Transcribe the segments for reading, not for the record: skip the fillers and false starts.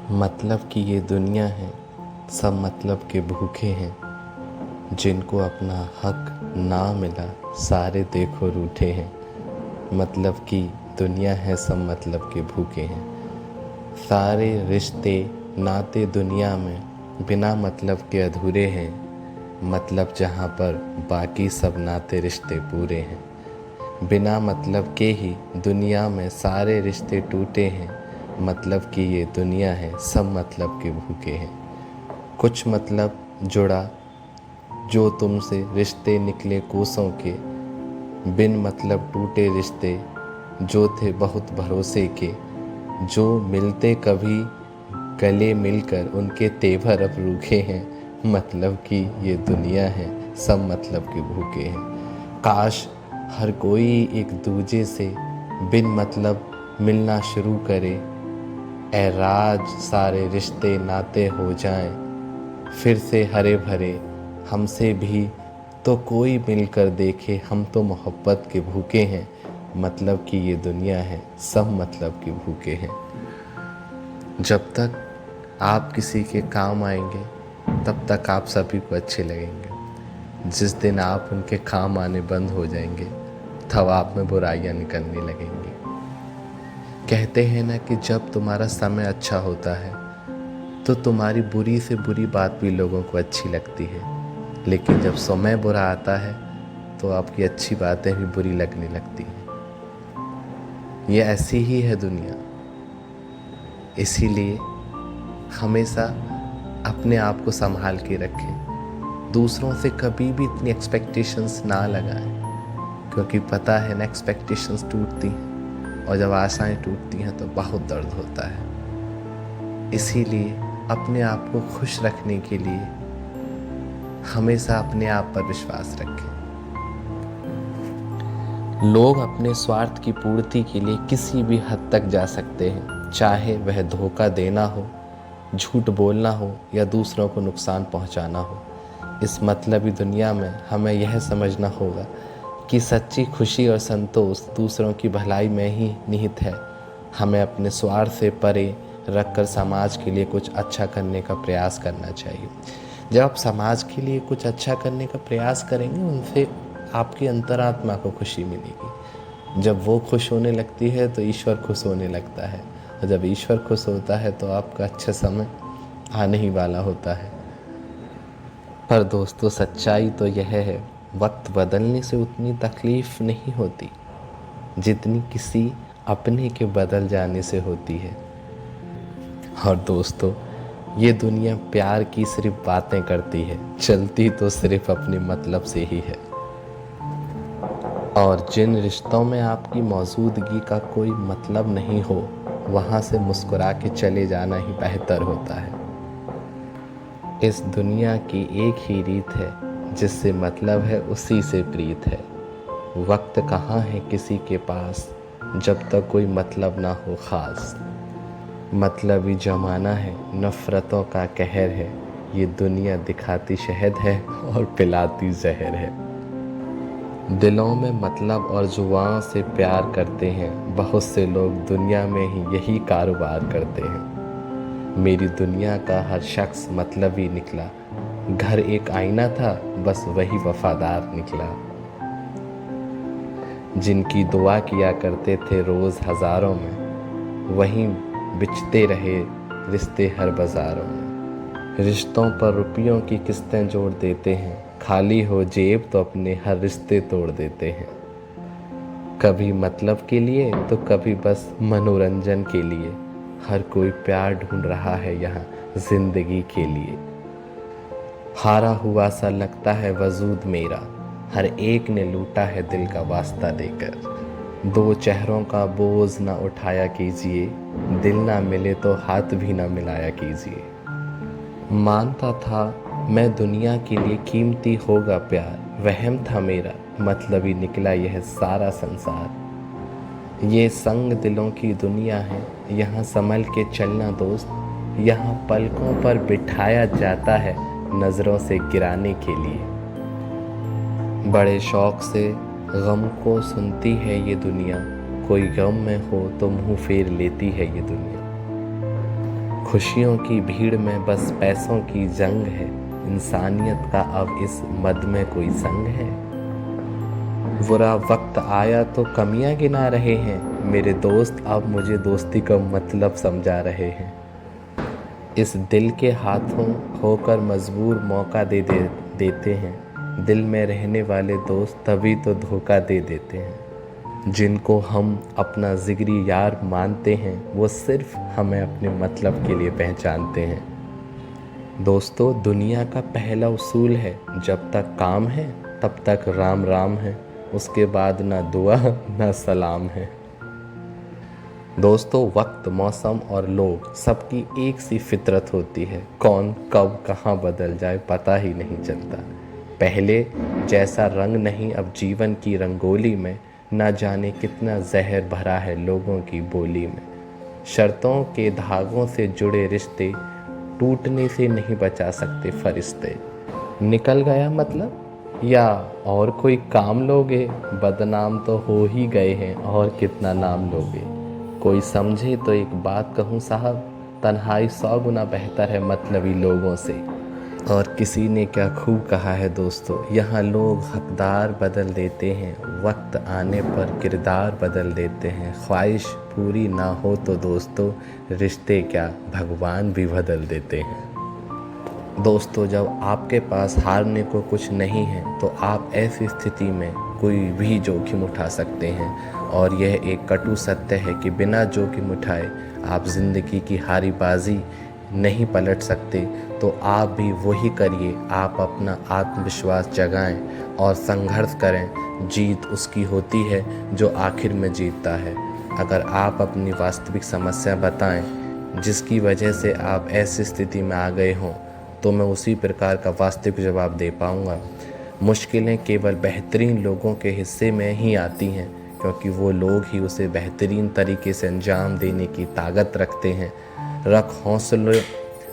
मतलब की ये दुनिया है, सब मतलब के भूखे हैं। जिनको अपना हक ना मिला, सारे देखो रूठे हैं। मतलब की दुनिया है, सब मतलब के भूखे हैं। सारे रिश्ते नाते दुनिया में बिना मतलब के अधूरे हैं। मतलब जहाँ पर बाकी सब नाते रिश्ते पूरे हैं। बिना मतलब के ही दुनिया में सारे रिश्ते टूटे हैं। मतलब की ये दुनिया है, सब मतलब के भूखे हैं। कुछ मतलब जुड़ा जो तुमसे, रिश्ते निकले कोसों के। बिन मतलब टूटे रिश्ते जो थे बहुत भरोसे के। जो मिलते कभी गले मिलकर, उनके तेवर अब रूखे हैं। मतलब की ये दुनिया है, सब मतलब के भूखे हैं। काश हर कोई एक दूजे से बिन मतलब मिलना शुरू करे। ए राज सारे रिश्ते नाते हो जाएं फिर से हरे भरे। हमसे भी तो कोई मिलकर देखे, हम तो मोहब्बत के भूखे हैं। मतलब की ये दुनिया है, सब मतलब के भूखे हैं। जब तक आप किसी के काम आएंगे, तब तक आप सभी को अच्छे लगेंगे। जिस दिन आप उनके काम आने बंद हो जाएंगे, तब आप में बुराइयां निकलने लगेंगी। कहते हैं ना कि जब तुम्हारा समय अच्छा होता है तो तुम्हारी बुरी से बुरी बात भी लोगों को अच्छी लगती है, लेकिन जब समय बुरा आता है तो आपकी अच्छी बातें भी बुरी लगने लगती हैं। ये ऐसी ही है दुनिया। इसीलिए हमेशा अपने आप को संभाल के रखें। दूसरों से कभी भी इतनी एक्सपेक्टेशंस ना लगाएं, क्योंकि पता है ना, एक्सपेक्टेशंस टूटती हैं और जब आशाएं टूटती हैं तो बहुत दर्द होता है। इसीलिए अपने आप को खुश रखने के लिए हमेशा अपने आप पर विश्वास रखें। लोग अपने स्वार्थ की पूर्ति के लिए किसी भी हद तक जा सकते हैं, चाहे वह धोखा देना हो, झूठ बोलना हो या दूसरों को नुकसान पहुंचाना हो। इस मतलबी दुनिया में हमें यह समझना होगा कि सच्ची खुशी और संतोष दूसरों की भलाई में ही निहित है। हमें अपने स्वार्थ से परे रखकर समाज के लिए कुछ अच्छा करने का प्रयास करना चाहिए। जब आप समाज के लिए कुछ अच्छा करने का प्रयास करेंगे, उनसे आपकी अंतरात्मा को खुशी मिलेगी। जब वो खुश होने लगती है तो ईश्वर खुश होने लगता है, और जब ईश्वर खुश होता है तो आपका अच्छा समय आने ही वाला होता है। पर दोस्तों, सच्चाई तो यह है, वक्त बदलने से उतनी तकलीफ नहीं होती जितनी किसी अपने के बदल जाने से होती है। और दोस्तों, ये दुनिया प्यार की सिर्फ बातें करती है, चलती तो सिर्फ अपने मतलब से ही है। और जिन रिश्तों में आपकी मौजूदगी का कोई मतलब नहीं हो, वहाँ से मुस्कुरा के चले जाना ही बेहतर होता है। इस दुनिया की एक ही रीत है, जिससे मतलब है उसी से प्रीत है। वक्त कहाँ है किसी के पास, जब तक कोई मतलब ना हो खास। मतलबी जमाना है, नफ़रतों का कहर है। ये दुनिया दिखाती शहद है और पिलाती जहर है। दिलों में मतलब और जुबान से प्यार करते हैं, बहुत से लोग दुनिया में ही यही कारोबार करते हैं। मेरी दुनिया का हर शख्स मतलबी निकला। घर एक आईना था, बस वही वफादार निकला। जिनकी दुआ किया करते थे रोज़ हज़ारों में, वहीं बिचते रहे रिश्ते हर बाज़ारों में। रिश्तों पर रुपयों की किस्तें जोड़ देते हैं, खाली हो जेब तो अपने हर रिश्ते तोड़ देते हैं। कभी मतलब के लिए तो कभी बस मनोरंजन के लिए, हर कोई प्यार ढूंढ रहा है यहाँ जिंदगी के लिए। हारा हुआ सा लगता है वजूद मेरा, हर एक ने लूटा है दिल का वास्ता देकर। दो चेहरों का बोझ ना उठाया कीजिए, दिल ना मिले तो हाथ भी ना मिलाया कीजिए। मानता था मैं दुनिया के लिए कीमती होगा प्यार, वहम था मेरा, मतलबी निकला यह सारा संसार। ये संग दिलों की दुनिया है, यहाँ संभल के चलना दोस्त। यहाँ पलकों पर बिठाया जाता है नज़रों से गिराने के लिए। बड़े शौक से गम को सुनती है ये दुनिया, कोई गम में हो तो मुंह फेर लेती है ये दुनिया। खुशियों की भीड़ में बस पैसों की जंग है, इंसानियत का अब इस मद में कोई संग है। बुरा वक्त आया तो कमियां गिना रहे हैं, मेरे दोस्त अब मुझे दोस्ती का मतलब समझा रहे हैं। इस दिल के हाथों होकर मजबूर मौका देते हैं, दिल में रहने वाले दोस्त तभी तो धोखा दे देते हैं। जिनको हम अपना जिगरी यार मानते हैं, वो सिर्फ हमें अपने मतलब के लिए पहचानते हैं। दोस्तों, दुनिया का पहला उसूल है, जब तक काम है तब तक राम राम है, उसके बाद ना दुआ ना सलाम है। दोस्तों, वक्त, मौसम और लोग सबकी एक सी फितरत होती है, कौन कब कहाँ बदल जाए पता ही नहीं चलता। पहले जैसा रंग नहीं अब जीवन की रंगोली में, ना जाने कितना जहर भरा है लोगों की बोली में। शर्तों के धागों से जुड़े रिश्ते टूटने से नहीं बचा सकते फरिश्ते। निकल गया मतलब या और कोई काम लोगे, बदनाम तो हो ही गए हैं और कितना नाम लोगे। कोई समझे तो एक बात कहूँ साहब, तन्हाई 100 गुना बेहतर है मतलबी लोगों से। और किसी ने क्या खूब कहा है दोस्तों, यहाँ लोग हकदार बदल देते हैं, वक्त आने पर किरदार बदल देते हैं। ख्वाहिश पूरी ना हो तो दोस्तों, रिश्ते क्या भगवान भी बदल देते हैं। दोस्तों, जब आपके पास हारने को कुछ नहीं है तो आप ऐसी स्थिति में कोई भी जोखिम उठा सकते हैं। और यह एक कटु सत्य है कि बिना जोखिम उठाए आप ज़िंदगी की हारी बाजी नहीं पलट सकते। तो आप भी वही करिए, आप अपना आत्मविश्वास जगाएं और संघर्ष करें। जीत उसकी होती है जो आखिर में जीतता है। अगर आप अपनी वास्तविक समस्या बताएं जिसकी वजह से आप ऐसी स्थिति में आ गए हों, तो मैं उसी प्रकार का वास्तविक जवाब दे पाऊँगा। मुश्किलें केवल बेहतरीन लोगों के हिस्से में ही आती हैं, क्योंकि वो लोग ही उसे बेहतरीन तरीके से अंजाम देने की ताकत रखते हैं।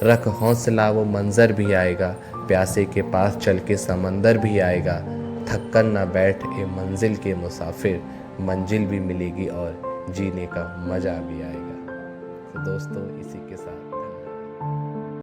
रख हौसला, वो मंज़र भी आएगा, प्यासे के पास चल के समंदर भी आएगा। थक कर ना बैठ ए मंजिल के मुसाफिर, मंजिल भी मिलेगी और जीने का मज़ा भी आएगा। तो दोस्तों, इसी के साथ